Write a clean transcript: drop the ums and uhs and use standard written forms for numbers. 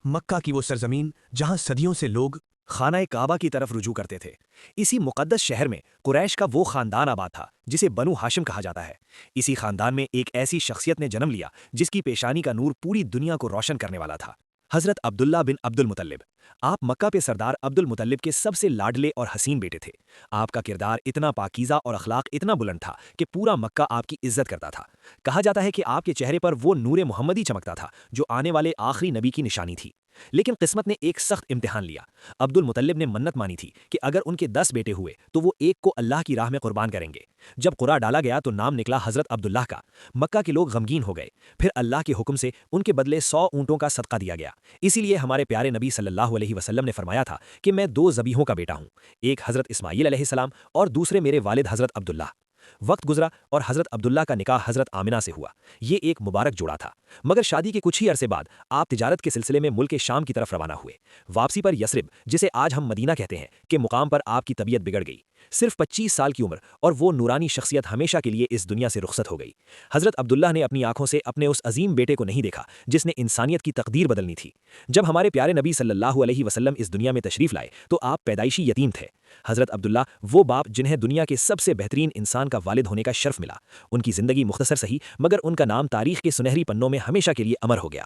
مکہ کی وہ سرزمین جہاں صدیوں سے لوگ خانہ کعبہ کی طرف رجوع کرتے تھے۔ اسی مقدس شہر میں قریش کا وہ خاندان آباد تھا جسے بنو ہاشم کہا جاتا ہے۔ اسی خاندان میں ایک ایسی شخصیت نے جنم لیا جس کی پیشانی کا نور پوری دنیا کو روشن کرنے والا تھا، حضرت عبداللہ بن عبد المطلب۔ آپ مکہ پہ سردار عبد المطلب کے سب سے لاڈلے اور حسین بیٹے تھے۔ آپ کا کردار اتنا پاکیزہ اور اخلاق اتنا بلند تھا کہ پورا مکہ آپ کی عزت کرتا تھا۔ کہا جاتا ہے کہ آپ کے چہرے پر وہ نور محمدی چمکتا تھا جو آنے والے آخری نبی کی نشانی تھی۔ لیکن قسمت نے ایک سخت امتحان لیا۔ عبد المطلب نے منت مانی تھی کہ اگر ان کے 10 بیٹے ہوئے تو وہ ایک کو اللہ کی راہ میں قربان کریں گے۔ جب قرعہ ڈالا گیا تو نام نکلا حضرت عبداللہ کا۔ مکہ کے لوگ غمگین ہو گئے۔ پھر اللہ کے حکم سے ان کے بدلے 100 اونٹوں کا صدقہ دیا گیا۔ اسی لیے ہمارے پیارے نبی صلی اللہ علیہ وسلم نے فرمایا تھا کہ میں 2 ذبیحوں کا بیٹا ہوں، ایک حضرت اسماعیل علیہ السلام اور دوسرے میرے والد حضرت عبداللہ۔ وقت گزرا اور حضرت عبداللہ کا نکاح حضرت آمنہ سے ہوا۔ یہ ایک مبارک جوڑا تھا، مگر شادی کے کچھ ہی عرصے بعد آپ تجارت کے سلسلے میں ملک شام کی طرف روانہ ہوئے۔ واپسی پر یثرب، جسے آج ہم مدینہ کہتے ہیں، کے مقام پر آپ کی طبیعت بگڑ گئی۔ صرف 25 سال کی عمر اور وہ نورانی شخصیت ہمیشہ کے لیے اس دنیا سے رخصت ہو گئی۔ حضرت عبداللہ نے اپنی آنکھوں سے اپنے اس عظیم بیٹے کو نہیں دیکھا جس نے انسانیت کی تقدیر بدلنی تھی۔ جب ہمارے پیارے نبی صلی اللہ علیہ وسلم اس دنیا میں تشریف لائے تو آپ پیدائشی یتیم تھے۔ حضرت عبداللہ وہ باپ جنہیں دنیا کے سب سے بہترین انسان کا والد ہونے کا شرف ملا۔ ان کی زندگی مختصر سہی، مگر ان کا نام تاریخ کے سنہری پنوں میں ہمیشہ کے لیے امر ہو گیا۔